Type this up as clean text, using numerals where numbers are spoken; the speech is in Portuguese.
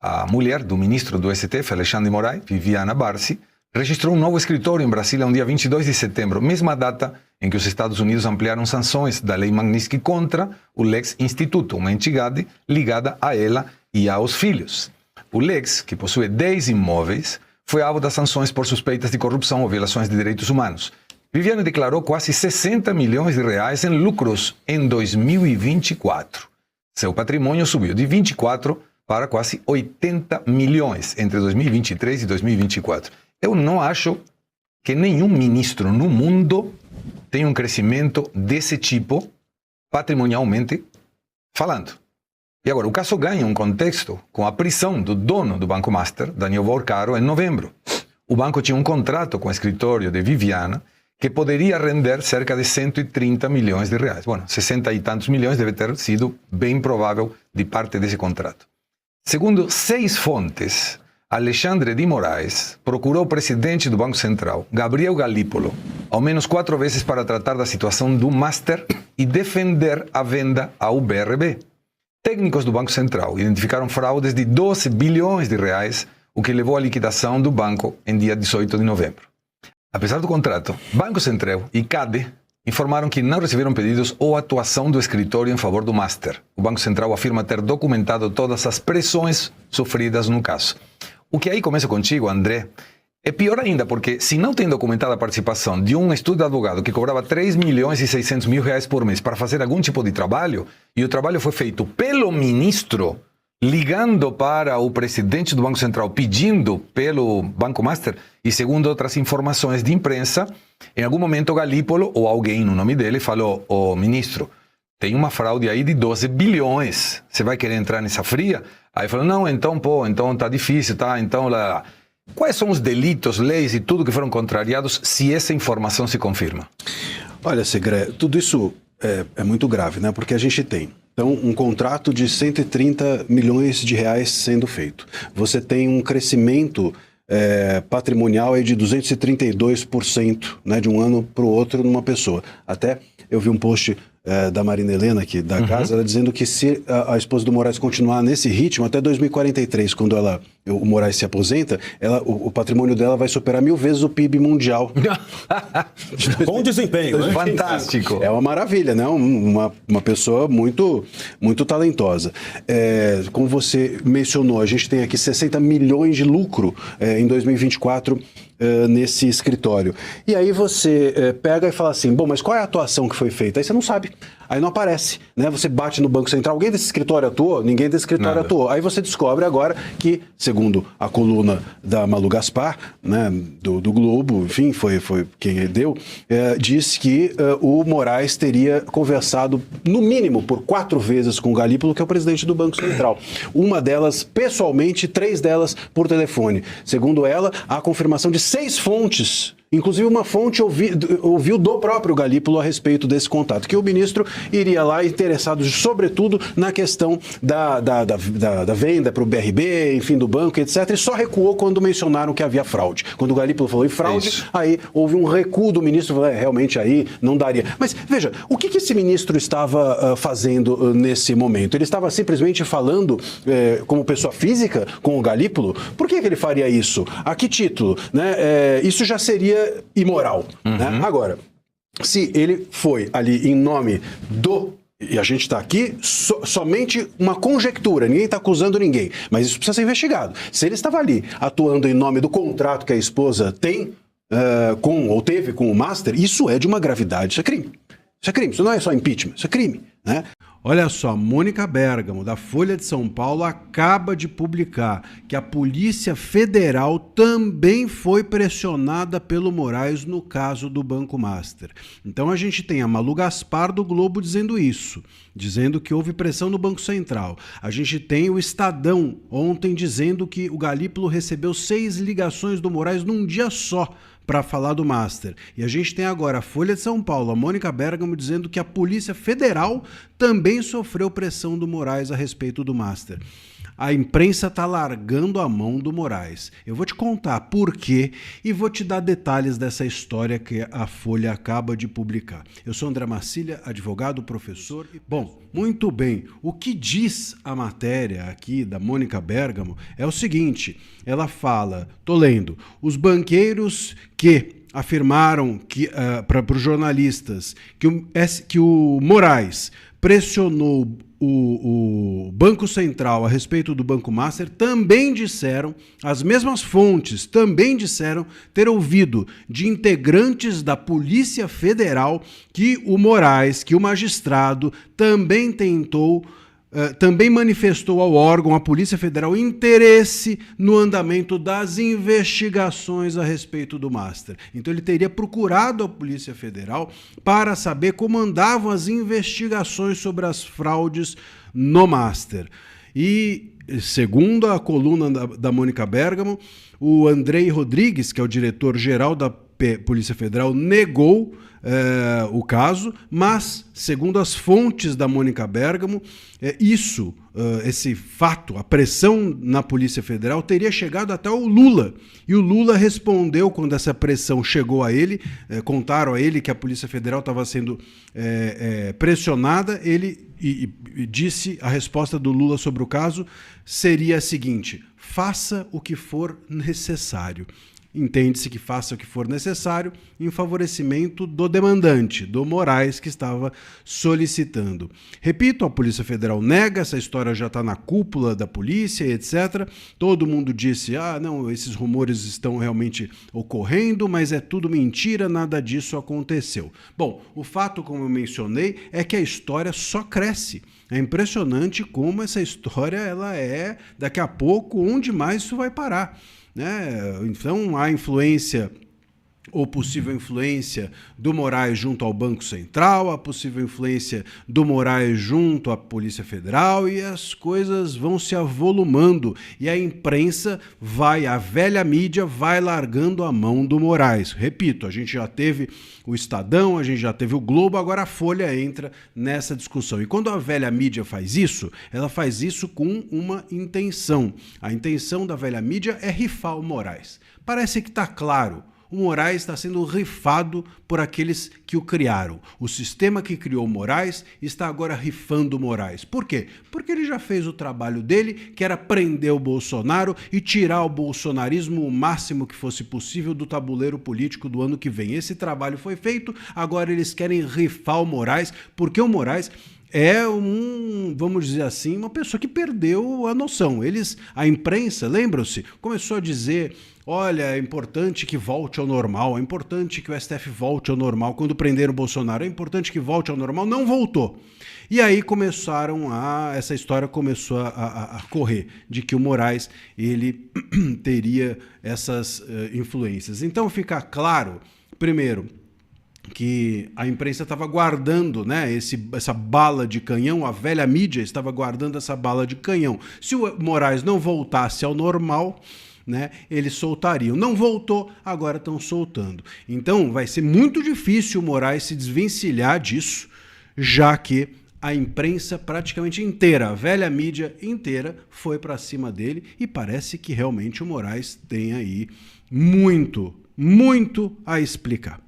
A mulher do ministro do STF, Alexandre de Moraes, Viviana Barsi, registrou um novo escritório em Brasília no dia 22 de setembro, mesma data em que os Estados Unidos ampliaram sanções da Lei Magnitsky contra o Lex Instituto, uma entidade ligada a ela e aos filhos. O Lex, que possui 10 imóveis, foi alvo das sanções por suspeitas de corrupção ou violações de direitos humanos. Viviane declarou quase 60 milhões de reais em lucros em 2024. Seu patrimônio subiu de 24 para quase 80 milhões entre 2023 e 2024. Eu não acho que nenhum ministro no mundo tenha um crescimento desse tipo, patrimonialmente falando. E agora, o caso ganha um contexto com a prisão do dono do Banco Master, Daniel Vaurcaro, em novembro. O banco tinha um contrato com o escritório de Viviana que poderia render cerca de 130 milhões de reais. Bueno, 60 e tantos milhões deve ter sido bem provável de parte desse contrato. Segundo 6 fontes, Alexandre de Moraes procurou o presidente do Banco Central, Gabriel Galípolo, ao menos 4 vezes para tratar da situação do Master e defender a venda ao BRB. Técnicos do Banco Central identificaram fraudes de 12 bilhões de reais, o que levou à liquidação do banco em dia 18 de novembro. Apesar do contrato, Banco Central e CADE informaram que não receberam pedidos ou atuação do escritório em favor do Master. O Banco Central afirma ter documentado todas as pressões sofridas no caso. O que aí começa contigo, André, é pior ainda, porque se não tem documentada a participação de um estudo de advogado que cobrava 3 milhões e 600 mil reais por mês para fazer algum tipo de trabalho, e o trabalho foi feito pelo ministro, ligando para o presidente do Banco Central, pedindo pelo Banco Master, e segundo outras informações de imprensa, em algum momento o Galípolo, ou alguém no nome dele, falou: "Ô ministro, tem uma fraude aí de 12 bilhões, você vai querer entrar nessa fria?" Aí falou: "Não, então tá difícil, tá, então lá." Quais são os delitos, leis e tudo que foram contrariados se essa informação se confirma? Olha, Segre, tudo isso é muito grave, né? Porque a gente tem, então, um contrato de 130 milhões de reais sendo feito. Você tem um crescimento patrimonial aí de 232%, né, de um ano para o outro numa pessoa. Até eu vi um post da Marina Helena, aqui da casa, ela dizendo que se a esposa do Moraes continuar nesse ritmo, até 2043, quando o Moraes se aposenta, o patrimônio dela vai superar 1000 vezes o PIB mundial. Bom desempenho, né? Fantástico. É uma maravilha, né? Uma pessoa muito, muito talentosa. Como você mencionou, a gente tem aqui 60 milhões de lucro em 2024 nesse escritório. E aí você pega e fala assim, bom, mas qual é a atuação que foi feita? Aí você não sabe. Aí não aparece, né? Você bate no Banco Central, alguém desse escritório atuou? Ninguém desse escritório atuou. Aí você descobre agora que, segundo a coluna da Malu Gaspar, né, do Globo, enfim, foi quem deu, diz que o Moraes teria conversado, no mínimo, por 4 vezes com o Galípolo, que é o presidente do Banco Central. Uma delas pessoalmente, 3 delas por telefone. Segundo ela, há confirmação de 6 fontes. Inclusive uma fonte ouviu do próprio Galípolo a respeito desse contato, que o ministro iria lá interessado sobretudo na questão da venda para o BRB, enfim, do banco, etc. E só recuou quando mencionaram que havia fraude. Quando o Galípolo falou em fraude, aí houve um recuo do ministro, falou, realmente aí não daria. Mas veja, o que esse ministro estava fazendo nesse momento? Ele estava simplesmente falando como pessoa física com o Galípolo? Por que ele faria isso? A que título? Né? Isso já seria imoral. Né? Agora, se ele foi ali em nome e a gente está aqui, somente uma conjectura, ninguém está acusando ninguém, mas isso precisa ser investigado. Se ele estava ali atuando em nome do contrato que a esposa tem ou teve com o Master, isso é de uma gravidade, isso é crime. Isso é crime, isso não é só impeachment, isso é crime. Né? Olha só, Mônica Bergamo, da Folha de São Paulo, acaba de publicar que a Polícia Federal também foi pressionada pelo Moraes no caso do Banco Master. Então a gente tem a Malu Gaspar do Globo dizendo isso, dizendo que houve pressão no Banco Central. A gente tem o Estadão ontem dizendo que o Galípolo recebeu 6 ligações do Moraes num dia só para falar do Master. E a gente tem agora a Folha de São Paulo, a Mônica Bergamo, dizendo que a Polícia Federal também sofreu pressão do Moraes a respeito do Master. a imprensa está largando a mão do Moraes. Eu vou te contar por quê e vou te dar detalhes dessa história que a Folha acaba de publicar. Eu sou André Marcília, advogado, professor. Bom, muito bem. O que diz a matéria aqui da Mônica Bergamo é o seguinte, ela fala, tô lendo, os banqueiros que afirmaram para os jornalistas que o Moraes pressionou o Banco Central a respeito do Banco Master, também disseram, as mesmas fontes também disseram ter ouvido de integrantes da Polícia Federal que o Moraes, que o magistrado, também também manifestou ao órgão, à Polícia Federal, interesse no andamento das investigações a respeito do Master. Então ele teria procurado a Polícia Federal para saber como andavam as investigações sobre as fraudes no Master. E, segundo a coluna da Mônica Bergamo, o Andrei Rodrigues, que é o diretor-geral da Polícia Federal, negou o caso, mas, segundo as fontes da Mônica Bergamo, esse fato, a pressão na Polícia Federal, teria chegado até o Lula. E o Lula respondeu quando essa pressão chegou a ele, contaram a ele que a Polícia Federal estava sendo pressionada, ele disse, a resposta do Lula sobre o caso seria a seguinte: faça o que for necessário. Entende-se que faça o que for necessário em favorecimento do demandante, do Moraes, que estava solicitando. Repito, a Polícia Federal nega, essa história já está na cúpula da polícia, etc. Todo mundo disse, não, esses rumores estão realmente ocorrendo, mas é tudo mentira, nada disso aconteceu. Bom, o fato, como eu mencionei, é que a história só cresce. É impressionante como essa história, ela daqui a pouco, onde mais isso vai parar. Então, a influência ou possível influência do Moraes junto ao Banco Central, a possível influência do Moraes junto à Polícia Federal, e as coisas vão se avolumando e a imprensa a velha mídia vai largando a mão do Moraes. Repito, a gente já teve o Estadão, a gente já teve o Globo, agora a Folha entra nessa discussão. E quando a velha mídia faz isso, ela faz isso com uma intenção. A intenção da velha mídia é rifar o Moraes. Parece que está claro. O Moraes está sendo rifado por aqueles que o criaram. O sistema que criou o Moraes está agora rifando o Moraes. Por quê? Porque ele já fez o trabalho dele, que era prender o Bolsonaro e tirar o bolsonarismo o máximo que fosse possível do tabuleiro político do ano que vem. Esse trabalho foi feito, agora eles querem rifar o Moraes, porque o Moraes é vamos dizer assim, uma pessoa que perdeu a noção. A imprensa, lembram-se, começou a dizer, olha, é importante que volte ao normal, é importante que o STF volte ao normal. Quando prenderam o Bolsonaro, é importante que volte ao normal, não voltou. E aí essa história começou a correr, de que o Moraes, ele teria essas influências. Então fica claro, primeiro, que a imprensa estava guardando, essa bala de canhão, a velha mídia estava guardando essa bala de canhão. Se o Moraes não voltasse ao normal, eles soltariam. Não voltou, agora estão soltando. Então vai ser muito difícil o Moraes se desvencilhar disso, já que a imprensa praticamente inteira, a velha mídia inteira, foi para cima dele e parece que realmente o Moraes tem aí muito a explicar.